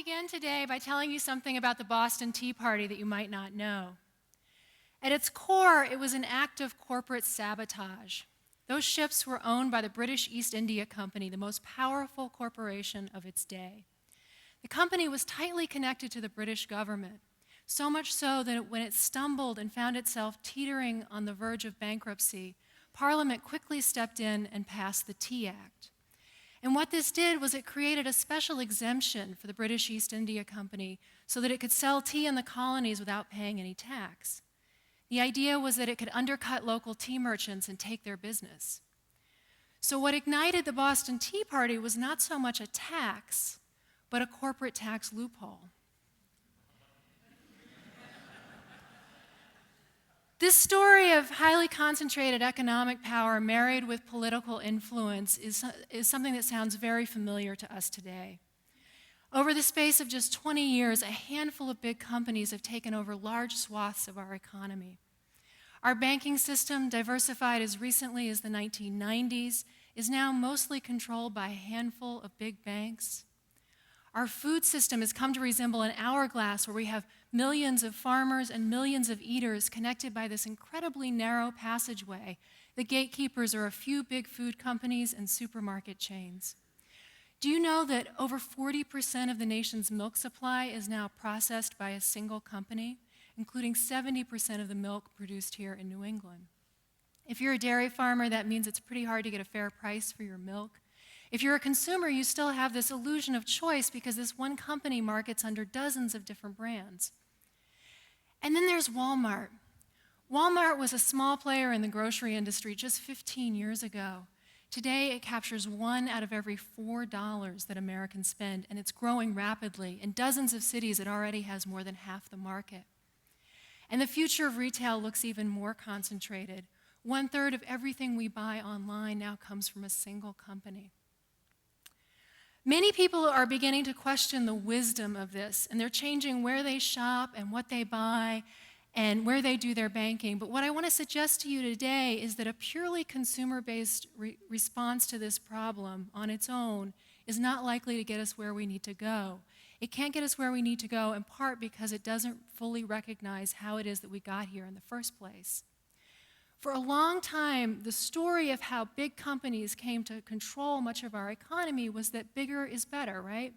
begin today by telling you something about the Boston Tea Party that you might not know. At its core, it was an act of corporate sabotage. Those ships were owned by the British East India Company, the most powerful corporation of its day. The company was tightly connected to the British government, so much so that when it stumbled and found itself teetering on the verge of bankruptcy, Parliament quickly stepped in and passed the Tea Act. And what this did was it created a special exemption for the British East India Company so that it could sell tea in the colonies without paying any tax. The idea was that it could undercut local tea merchants and take their business. So what ignited the Boston Tea Party was not so much a tax, but a corporate tax loophole. This story of highly concentrated economic power married with political influence is something that sounds very familiar to us today. Over the space of just 20 years, a handful of big companies have taken over large swaths of our economy. Our banking system, diversified as recently as the 1990s, is now mostly controlled by a handful of big banks. Our food system has come to resemble an hourglass where we have millions of farmers and millions of eaters connected by this incredibly narrow passageway. The gatekeepers are a few big food companies and supermarket chains. Do you know that over 40% of the nation's milk supply is now processed by a single company, including 70% of the milk produced here in New England? If you're a dairy farmer, that means it's pretty hard to get a fair price for your milk. If you're a consumer, you still have this illusion of choice because this one company markets under dozens of different brands. And then there's Walmart. Walmart was a small player in the grocery industry just 15 years ago. Today, it captures 1 out of every $4 that Americans spend, and it's growing rapidly. In dozens of cities, it already has more than half the market. And the future of retail looks even more concentrated. 1/3 of everything we buy online now comes from a single company. Many people are beginning to question the wisdom of this, and they're changing where they shop and what they buy and where they do their banking. But what I want to suggest to you today is that a purely consumer-based response to this problem on its own is not likely to get us where we need to go. It can't get us where we need to go in part because it doesn't fully recognize how it is that we got here in the first place. For a long time, the story of how big companies came to control much of our economy was that bigger is better, right?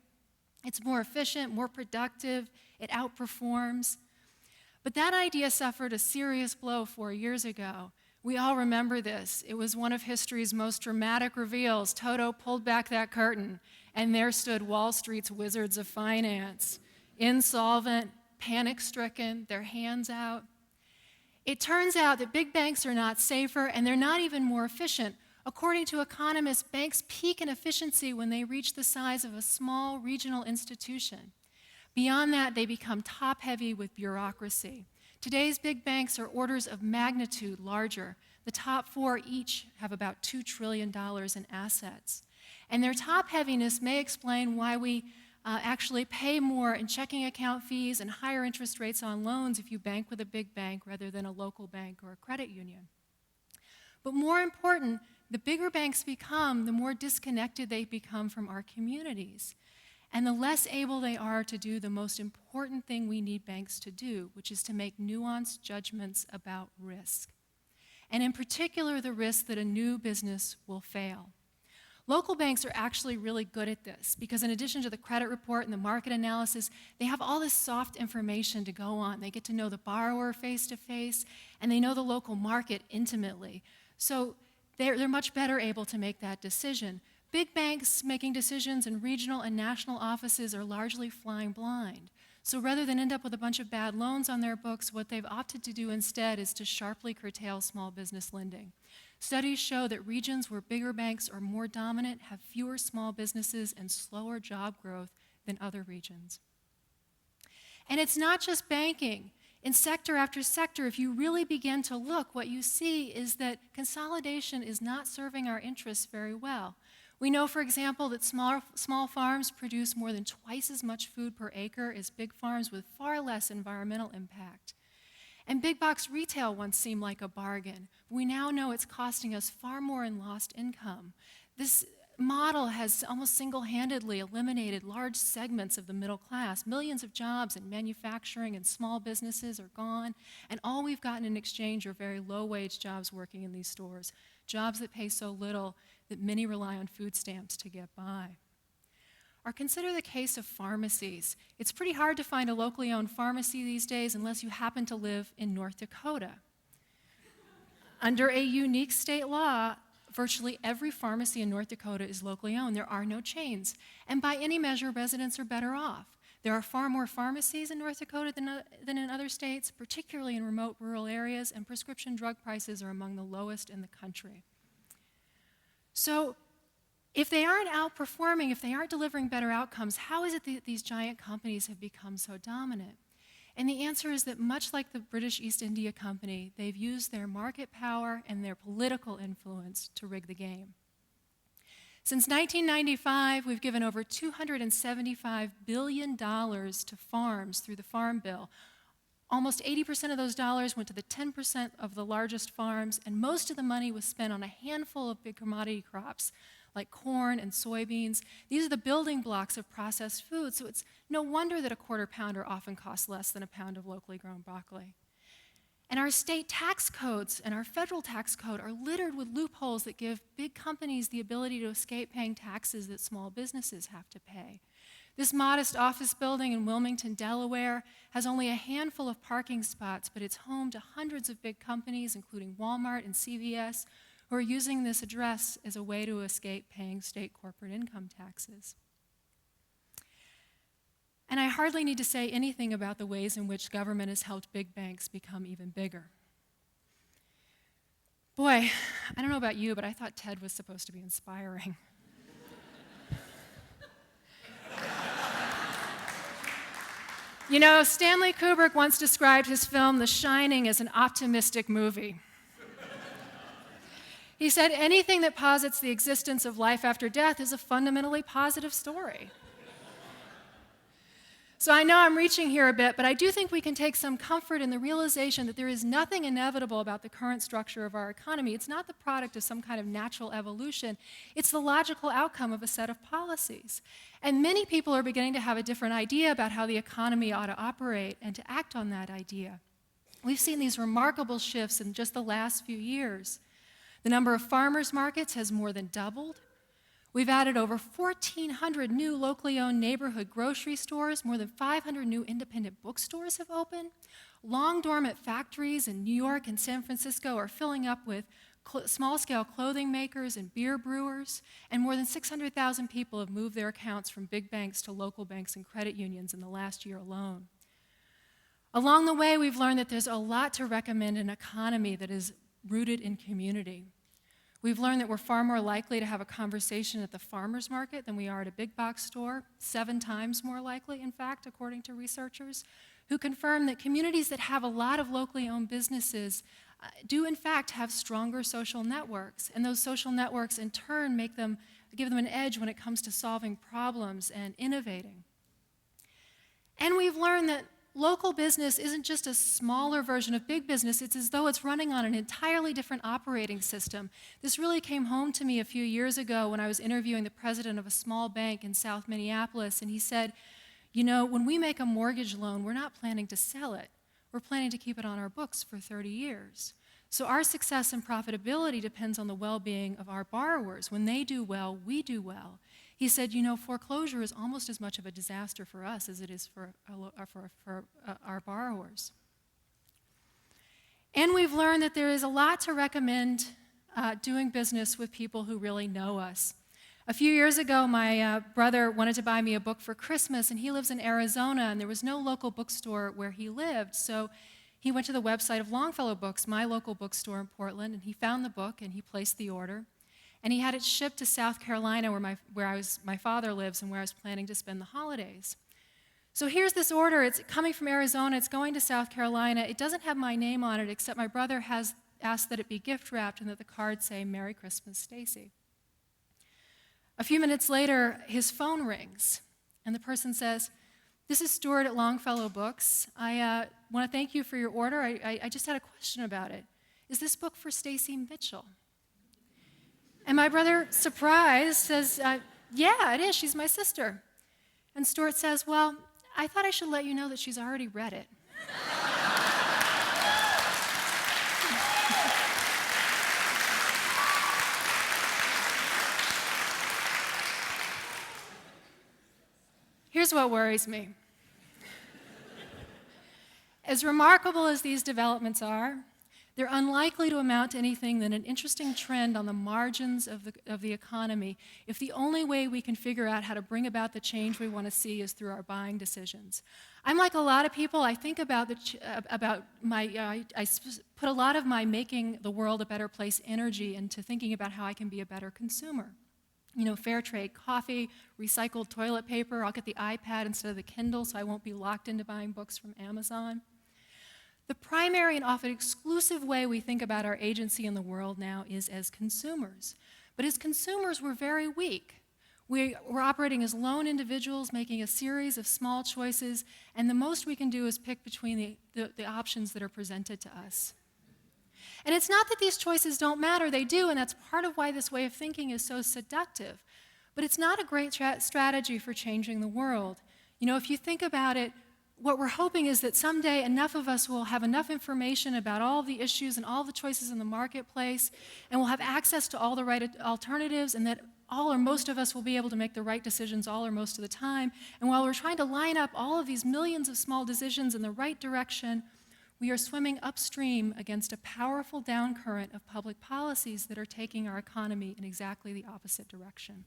It's more efficient, more productive, it outperforms. But that idea suffered a serious blow 4 years ago. We all remember this. It was one of history's most dramatic reveals. Toto pulled back that curtain, and there stood Wall Street's wizards of finance, insolvent, panic-stricken, their hands out. It turns out that big banks are not safer, and they're not even more efficient. According to economists, banks peak in efficiency when they reach the size of a small regional institution. Beyond that, they become top-heavy with bureaucracy. Today's big banks are orders of magnitude larger. The top 4 each have about $2 trillion in assets. And their top-heaviness may explain why we actually pay more in checking account fees and higher interest rates on loans if you bank with a big bank rather than a local bank or a credit union. But more important, the bigger banks become, the more disconnected they become from our communities, and the less able they are to do the most important thing we need banks to do, which is to make nuanced judgments about risk, and in particular the risk that a new business will fail. Local banks are actually really good at this because in addition to the credit report and the market analysis, they have all this soft information to go on. They get to know the borrower face-to-face, and they know the local market intimately. So they're much better able to make that decision. Big banks making decisions in regional and national offices are largely flying blind. So rather than end up with a bunch of bad loans on their books, what they've opted to do instead is to sharply curtail small business lending. Studies show that regions where bigger banks are more dominant have fewer small businesses and slower job growth than other regions. And it's not just banking. In sector after sector, if you really begin to look, what you see is that consolidation is not serving our interests very well. We know, for example, that small farms produce more than twice as much food per acre as big farms with far less environmental impact. And big box retail once seemed like a bargain. We now know it's costing us far more in lost income. This model has almost single-handedly eliminated large segments of the middle class. Millions of jobs in manufacturing and small businesses are gone, and all we've gotten in exchange are very low-wage jobs working in these stores, jobs that pay so little that many rely on food stamps to get by. Or consider the case of pharmacies. It's pretty hard to find a locally owned pharmacy these days unless you happen to live in North Dakota. Under a unique state law, virtually every pharmacy in North Dakota is locally owned. There are no chains. And by any measure, residents are better off. There are far more pharmacies in North Dakota than in other states, particularly in remote rural areas, and prescription drug prices are among the lowest in the country. So, if they aren't outperforming, if they aren't delivering better outcomes, how is it that these giant companies have become so dominant? And the answer is that much like the British East India Company, they've used their market power and their political influence to rig the game. Since 1995, we've given over $275 billion to farms through the Farm Bill. Almost 80% of those dollars went to the 10% of the largest farms, and most of the money was spent on a handful of big commodity crops, like corn and soybeans. These are the building blocks of processed food, so it's no wonder that a quarter pounder often costs less than a pound of locally grown broccoli. And our state tax codes and our federal tax code are littered with loopholes that give big companies the ability to escape paying taxes that small businesses have to pay. This modest office building in Wilmington, Delaware, has only a handful of parking spots, but it's home to hundreds of big companies, including Walmart and CVS, who are using this address as a way to escape paying state corporate income taxes. And I hardly need to say anything about the ways in which government has helped big banks become even bigger. Boy, I don't know about you, but I thought TED was supposed to be inspiring. You know, Stanley Kubrick once described his film The Shining as an optimistic movie. He said, anything that posits the existence of life after death is a fundamentally positive story. So I know I'm reaching here a bit, but I do think we can take some comfort in the realization that there is nothing inevitable about the current structure of our economy. It's not the product of some kind of natural evolution. It's the logical outcome of a set of policies. And many people are beginning to have a different idea about how the economy ought to operate and to act on that idea. We've seen these remarkable shifts in just the last few years. The number of farmers markets has more than doubled. We've added over 1,400 new locally owned neighborhood grocery stores. More than 500 new independent bookstores have opened. Long dormant factories in New York and San Francisco are filling up with small-scale clothing makers and beer brewers. And more than 600,000 people have moved their accounts from big banks to local banks and credit unions in the last year alone. Along the way, we've learned that there's a lot to recommend an economy that is rooted in community. We've learned that we're far more likely to have a conversation at the farmer's market than we are at a big box store, 7 times more likely, in fact, according to researchers, who confirm that communities that have a lot of locally owned businesses do, in fact, have stronger social networks, and those social networks, in turn, give them an edge when it comes to solving problems and innovating. And we've learned that local business isn't just a smaller version of big business. It's as though it's running on an entirely different operating system. This really came home to me a few years ago when I was interviewing the president of a small bank in South Minneapolis, and he said, you know, when we make a mortgage loan, we're not planning to sell it. We're planning to keep it on our books for 30 years. So our success and profitability depends on the well-being of our borrowers. When they do well, we do well. He said, you know, foreclosure is almost as much of a disaster for us as it is for our borrowers. And we've learned that there is a lot to recommend doing business with people who really know us. A few years ago, my brother wanted to buy me a book for Christmas, and he lives in Arizona, and there was no local bookstore where he lived. So he went to the website of Longfellow Books, my local bookstore in Portland, and he found the book, and he placed the order. And he had it shipped to South Carolina, where my father lives and where I was planning to spend the holidays. So here's this order. It's coming from Arizona. It's going to South Carolina. It doesn't have my name on it, except my brother has asked that it be gift wrapped and that the card say, "Merry Christmas, Stacy." A few minutes later, his phone rings, and the person says, "This is Stuart at Longfellow Books. I want to thank you for your order. I just had a question about it. Is this book for Stacy Mitchell?" And my brother, surprised, says, yeah, it is. She's my sister. And Stuart says, well, I thought I should let you know that she's already read it. Here's what worries me. As remarkable as these developments are, they're unlikely to amount to anything than an interesting trend on the margins of the economy if the only way we can figure out how to bring about the change we want to see is through our buying decisions. I'm like a lot of people. I think about I put a lot of my making the world a better place energy into thinking about how I can be a better consumer. You know, fair trade coffee, recycled toilet paper. I'll get the iPad instead of the Kindle so I won't be locked into buying books from Amazon. The primary and often exclusive way we think about our agency in the world now is as consumers. But as consumers, we're very weak. We're operating as lone individuals, making a series of small choices, and the most we can do is pick between the options that are presented to us. And it's not that these choices don't matter, they do, and that's part of why this way of thinking is so seductive. But it's not a great strategy for changing the world. You know, if you think about it, what we're hoping is that someday enough of us will have enough information about all the issues and all the choices in the marketplace, and we'll have access to all the right alternatives, and that all or most of us will be able to make the right decisions all or most of the time. And while we're trying to line up all of these millions of small decisions in the right direction, we are swimming upstream against a powerful downcurrent of public policies that are taking our economy in exactly the opposite direction.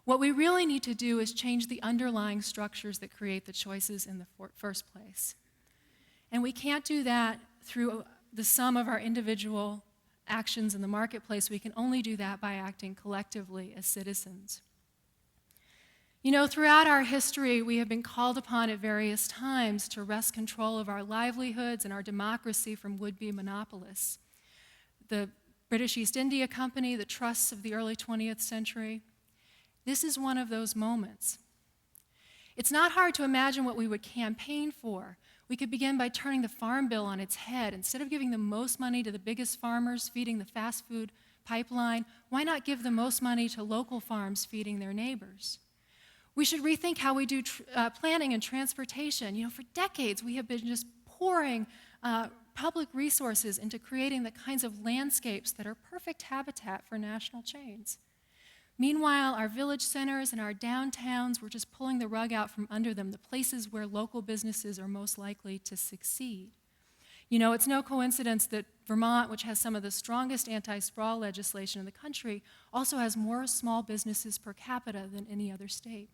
What we really need to do is change the underlying structures that create the choices in the first place. And we can't do that through the sum of our individual actions in the marketplace. We can only do that by acting collectively as citizens. You know, throughout our history, we have been called upon at various times to wrest control of our livelihoods and our democracy from would-be monopolists. The British East India Company, the trusts of the early 20th century. This is one of those moments. It's not hard to imagine what we would campaign for. We could begin by turning the farm bill on its head. Instead of giving the most money to the biggest farmers feeding the fast food pipeline, why not give the most money to local farms feeding their neighbors? We should rethink how we do planning and transportation. You know, for decades we have been just pouring public resources into creating the kinds of landscapes that are perfect habitat for national chains. Meanwhile, our village centers and our downtowns, we're just pulling the rug out from under them, the places where local businesses are most likely to succeed. You know, it's no coincidence that Vermont, which has some of the strongest anti-sprawl legislation in the country, also has more small businesses per capita than any other state.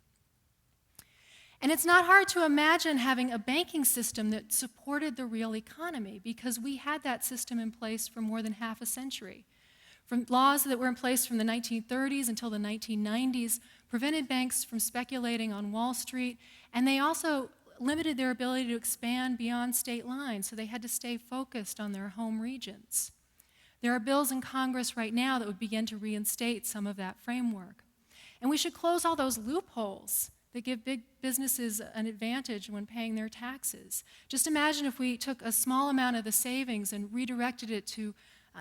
And it's not hard to imagine having a banking system that supported the real economy, because we had that system in place for more than half a century. From laws that were in place from the 1930s until the 1990s prevented banks from speculating on Wall Street, and they also limited their ability to expand beyond state lines, so they had to stay focused on their home regions. There are bills in Congress right now that would begin to reinstate some of that framework. And we should close all those loopholes that give big businesses an advantage when paying their taxes. Just imagine if we took a small amount of the savings and redirected it to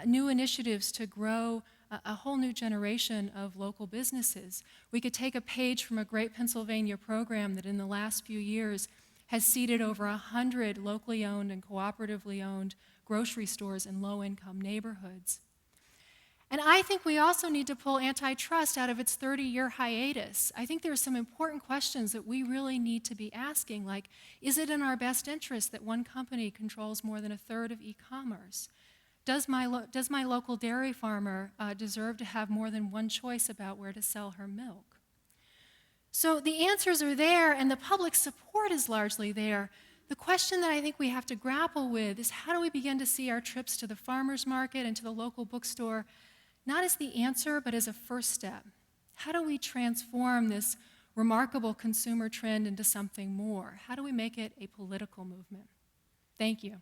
new initiatives to grow a whole new generation of local businesses. We could take a page from a great Pennsylvania program that in the last few years has seeded over 100 locally owned and cooperatively owned grocery stores in low-income neighborhoods. And I think we also need to pull antitrust out of its 30-year hiatus. I think there are some important questions that we really need to be asking, like, is it in our best interest that one company controls more than a third of e-commerce? Does my local dairy farmer deserve to have more than one choice about where to sell her milk? So the answers are there, and the public support is largely there. The question that I think we have to grapple with is, how do we begin to see our trips to the farmer's market and to the local bookstore not as the answer, but as a first step? How do we transform this remarkable consumer trend into something more? How do we make it a political movement? Thank you.